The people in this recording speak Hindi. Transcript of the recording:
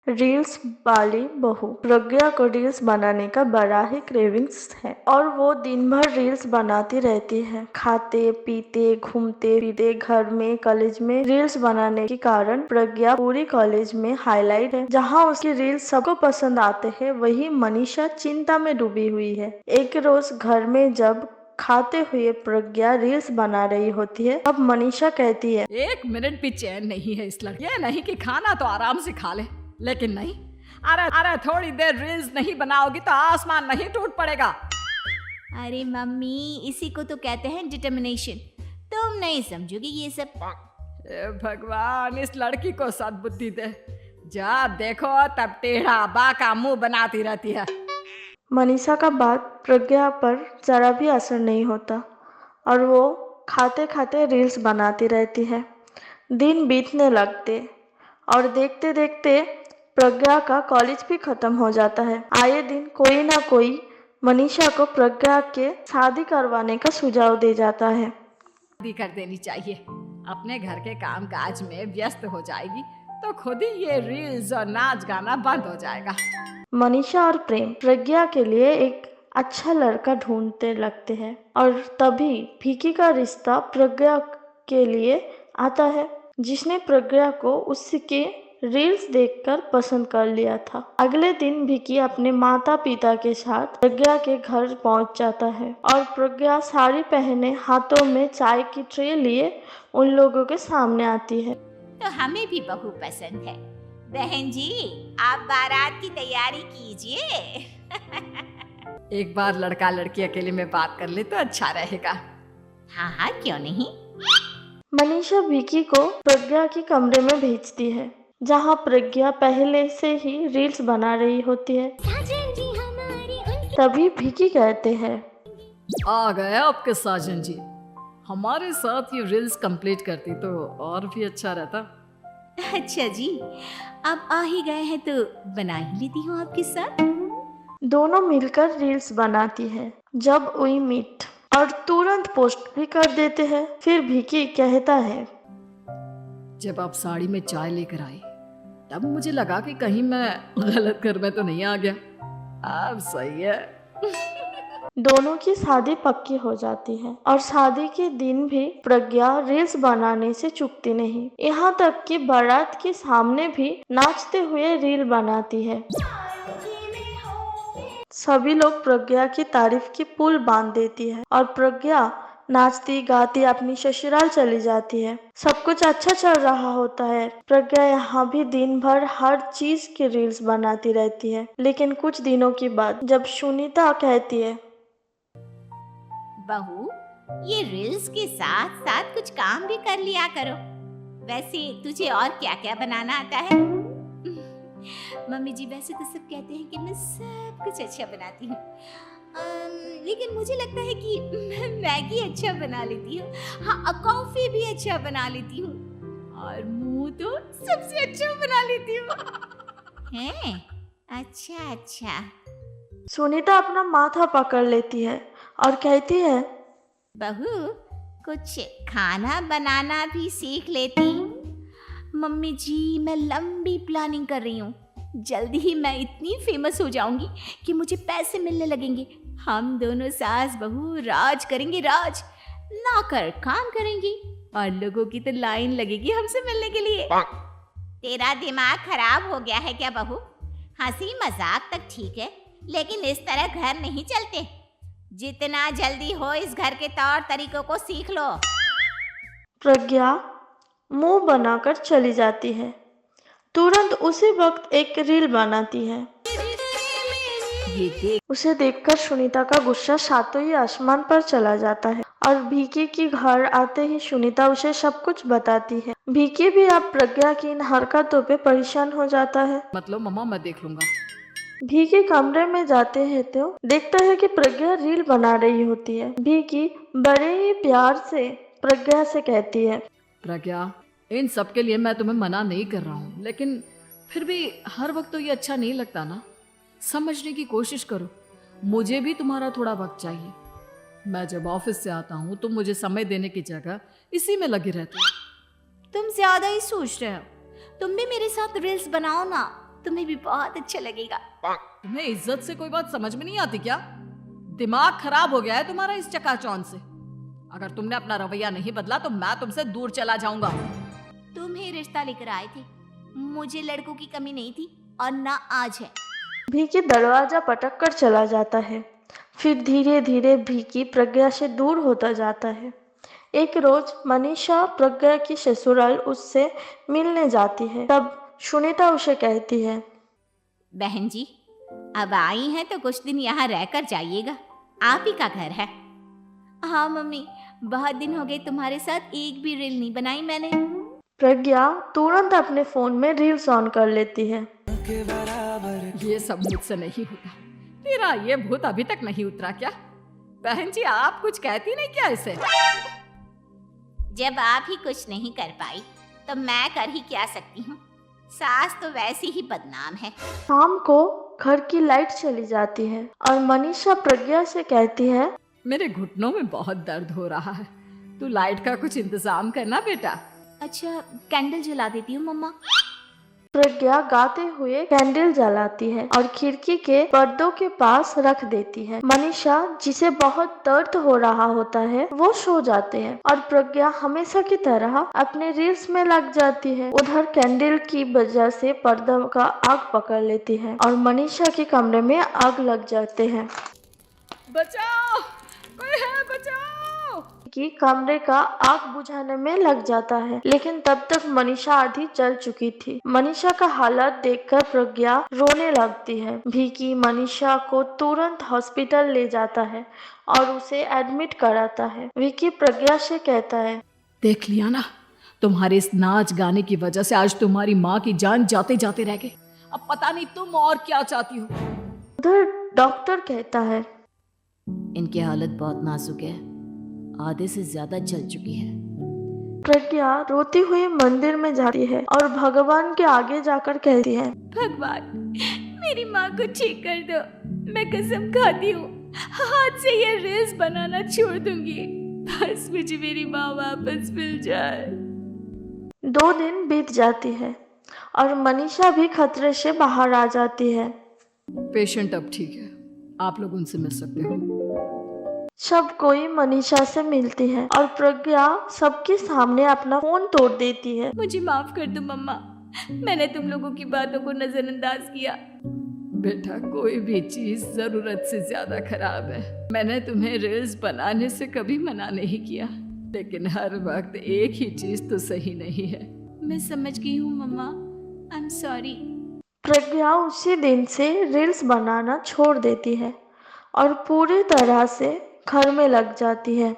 रील्स वाली बहू प्रज्ञा को रील्स बनाने का बड़ा ही क्रेविंग्स है और वो दिन भर रील्स बनाती रहती है। खाते पीते घूमते फिरते घर में कॉलेज में रील्स बनाने के कारण प्रज्ञा पूरी कॉलेज में हाईलाइट है। जहाँ उसकी रील्स सबको पसंद आते हैं, वही मनीषा चिंता में डूबी हुई है। एक रोज घर में जब खाते हुए प्रज्ञा रील्स बना रही होती है, अब मनीषा कहती है, 1 मिनट भी चैन नहीं है इस लड़के। ये नहीं कि खाना तो आराम से खा ले, लेकिन नहीं। अरे थोड़ी देर रील्स नहीं बनाओगी तो आसमान नहीं टूट पड़ेगा। अरे मम्मी, इसी को तो कहते हैं डिटर्मिनेशन। तुम नहीं समझोगी ये सब। ए भगवान, इस लड़की को सद्बुद्धि दे। जब देखो तब टेढ़ा बाका मुंह बनाती रहती है। मनीषा का बात प्रज्ञा पर जरा भी असर नहीं होता और वो खाते खाते रील्स बनाती रहती है। दिन बीतने लगते और देखते देखते प्रज्ञा का कॉलेज भी खत्म हो जाता है। आए दिन कोई ना कोई मनीषा को प्रज्ञा के शादी करवाने का सुझाव दे जाता है। शादी कर देनी चाहिए। अपने घर के काम काज में व्यस्त हो जाएगी तो खुद ही ये रील्स और नाच गाना बंद हो जाएगा। मनीषा और प्रेम प्रज्ञा के लिए एक अच्छा लड़का ढूंढते लगते हैं और तभी विकी का रिश्ता प्रज्ञा के लिए आता है, जिसने प्रज्ञा को उसके रील्स देखकर पसंद कर लिया था। अगले दिन विकी अपने माता पिता के साथ प्रज्ञा के घर पहुंच जाता है और प्रज्ञा साड़ी पहने हाथों में चाय की ट्रे लिए उन लोगों के सामने आती है। तो हमें भी बहू पसंद है। बहन जी, आप बारात की तैयारी कीजिए। एक बार लड़का लड़की अकेले में बात कर ले तो अच्छा रहेगा। हाँ हाँ, क्यों नहीं। मनीषा विकी को प्रज्ञा के कमरे में भेजती है, जहाँ प्रज्ञा पहले से ही रील्स बना रही होती है। तभी विकी कहते हैं, आ गए आपके साजन जी। हमारे साथ ये रील्स कंप्लीट करती तो और भी अच्छा रहता। अच्छा जी, अब आ ही गए हैं तो बना ही लेती हूँ आपके साथ। दोनों मिलकर रील्स बनाती है। जब वी मीट और तुरंत पोस्ट भी कर देते हैं। फिर विकी कहता है, जब आप साड़ी में चाय लेकर आई तब मुझे लगा कि कहीं मैं गलत घर में तो नहीं आ गया। अब सही है। दोनों की शादी पक्की हो जाती है और शादी के दिन भी प्रज्ञा रील्स बनाने से चूकती नहीं। यहाँ तक कि बारात के सामने भी नाचते हुए रील बनाती है। सभी लोग प्रज्ञा की तारीफ की पुल बांध देती है और प्रज्ञा नाचती गाती अपनी ससुराल चली जाती है। सब कुछ अच्छा चल रहा होता है। प्रज्ञा यहाँ भी दिन भर हर चीज की रील्स बनाती रहती है। लेकिन कुछ दिनों के बाद जब सुनीता कहती है, बहू, ये रील्स के साथ साथ कुछ काम भी कर लिया करो। वैसे तुझे और क्या क्या बनाना आता है? मम्मी जी, वैसे तो सब कहते हैं कि मैं सब कुछ अच्छा बनाती हूँ, लेकिन मुझे लगता है कि मैं मैगी अच्छा बना लेती हूँ। हाँ, कॉफी भी अच्छा बना लेती हूँ और मुंह तो सबसे अच्छा बना लेती हूँ। हैं? अच्छा अच्छा। सुनीता अपना माथा पकड़ लेती है और कहती है, बहू, कुछ खाना बनाना भी सीख लेती। मम्मी जी, मैं लंबी प्लानिंग कर रही हूँ। जल्दी ही मैं इतनी फेमस हो जाऊंगी कि मुझे पैसे मिलने लगेंगे। हम दोनों सास बहू राज करेंगे, राज ना कर काम करेंगी और लोगों की तो लाइन लगेगी हमसे मिलने के लिए। तेरा दिमाग खराब हो गया है क्या बहू? हंसी मजाक तक ठीक है, लेकिन इस तरह घर नहीं चलते। जितना जल्दी हो इस घर के तौर तरीकों को सीख लो। प्रज्ञा मुंह बनाकर चली जाती है। तुरंत उसी वक्त एक रील बनाती है। ये देख, उसे देखकर सुनीता का गुस्सा सातों ही आसमान पर चला जाता है और विकी के घर आते ही सुनीता उसे सब कुछ बताती है। विकी भी अब प्रज्ञा की इन हरकतों पे परेशान हो जाता है। मतलब मम्मा, मैं देख लूंगा। विकी कमरे में जाते हैं तो देखता है कि प्रज्ञा रील बना रही होती है। विकी बड़े ही प्यार से प्रज्ञा से कहती है, प्रज्ञा, इन सब के लिए मैं तुम्हें मना नहीं कर रहा हूँ, लेकिन फिर भी हर वक्त तो ये अच्छा नहीं लगता ना। समझने की कोशिश करो। मुझे भी तुम्हारा थोड़ा वक्त चाहिए। मैं जब ऑफिस से आता हूँ तो मुझे समय देने की जगह इसी में लगी रहती है। तुम ज्यादा ही सोच रहे हो। तुम भी मेरे साथ रील्स बनाओ ना, तुम्हें भी बहुत अच्छा लगेगा। तुम्हें इज्जत से कोई बात समझ में नहीं आती क्या? दिमाग खराब हो गया है तुम्हारा इस चकाचौंध से। अगर तुमने अपना रवैया नहीं बदला तो मैं तुमसे दूर चला जाऊंगा। तुम ही रिश्ता लेकर आए थे, मुझे लड़कों की कमी नहीं थी और ना आज है। विकी दरवाजा पटक कर चला जाता है। फिर धीरे धीरे विकी प्रज्ञा से दूर होता जाता है। एक रोज मनीषा प्रज्ञा की ससुराल उससे मिलने जाती है। तब सुनीता उसे कहती है, बहन जी, अब आई हैं तो कुछ दिन यहाँ रहकर जाइएगा, आप ही का घर है। हाँ मम्मी, बहुत दिन हो गए तुम्हारे साथ एक भी रील नहीं बनाई मैंने। प्रज्ञा तुरंत अपने फोन में रील्स ऑन कर लेती है। ये सब मुझसे नहीं होगा। तेरा ये भूत अभी तक नहीं उतरा क्या? बहन जी, आप कुछ कहती नहीं क्या इसे? जब आप ही कुछ नहीं कर पाई तो मैं कर ही क्या सकती हूँ। सास तो वैसी ही बदनाम है। शाम को घर की लाइट चली जाती है और मनीषा प्रज्ञा से कहती है, मेरे घुटनों में बहुत दर्द हो रहा है, तू लाइट का कुछ इंतजाम करना बेटा। अच्छा, कैंडल जला देती हूँ मम्मा। प्रज्ञा गाते हुए कैंडल जलाती है और खिड़की के पर्दों के पास रख देती है। मनीषा, जिसे बहुत दर्द हो रहा होता है, वो सो जाते हैं और प्रज्ञा हमेशा की तरह अपने रील्स में लग जाती है। उधर कैंडल की वजह से पर्दा का आग पकड़ लेती है और मनीषा के कमरे में आग लग जाते हैं। बचाओ, कोई है, बचाओ। कि कमरे का आग बुझाने में लग जाता है, लेकिन तब तक मनीषा आधी जल चुकी थी। मनीषा का हालत देखकर प्रज्ञा रोने लगती है। विकी मनीषा को तुरंत हॉस्पिटल ले जाता है और उसे एडमिट कराता है। विकी प्रज्ञा से कहता है, देख लिया ना, तुम्हारे इस नाच गाने की वजह से आज तुम्हारी माँ की जान जाते जाते रह गई। अब पता नहीं तुम और क्या चाहती हो। उधर डॉक्टर कहता है, इनकी हालत बहुत नाजुक है, आधे से ज्यादा जल चुकी है। प्रज्ञा रोती हुई मंदिर में जाती है और भगवान के आगे जाकर कहती है, भगवान, मेरी माँ को ठीक कर दो। मैं कसम खाती हूँ, हाथ से ये रील्स बनाना छोड़ दूंगी। बस मुझे मेरी माँ वापस मिल जाए। 2 दिन बीत जाती है और मनीषा भी खतरे से बाहर आ जाती है। पेशेंट अब ठीक है, आप लोग उनसे मिल सकते हो। सब कोई मनीषा से मिलती है और प्रज्ञा सबके सामने अपना फोन तोड़ देती है। मुझे माफ कर दो मम्मा, मैंने तुम लोगों की बातों को नजरअंदाज किया। बेटा, कोई भी चीज जरूरत से ज्यादा खराब है। मैंने तुम्हें रील्स बनाने से कभी मना नहीं किया, लेकिन हर वक्त एक ही चीज तो सही नहीं है। मैं समझ गई हूँ मम्मा, आई एम सॉरी। प्रज्ञा उसी दिन से रील्स बनाना छोड़ देती है और पूरी तरह से घर में लग जाती है।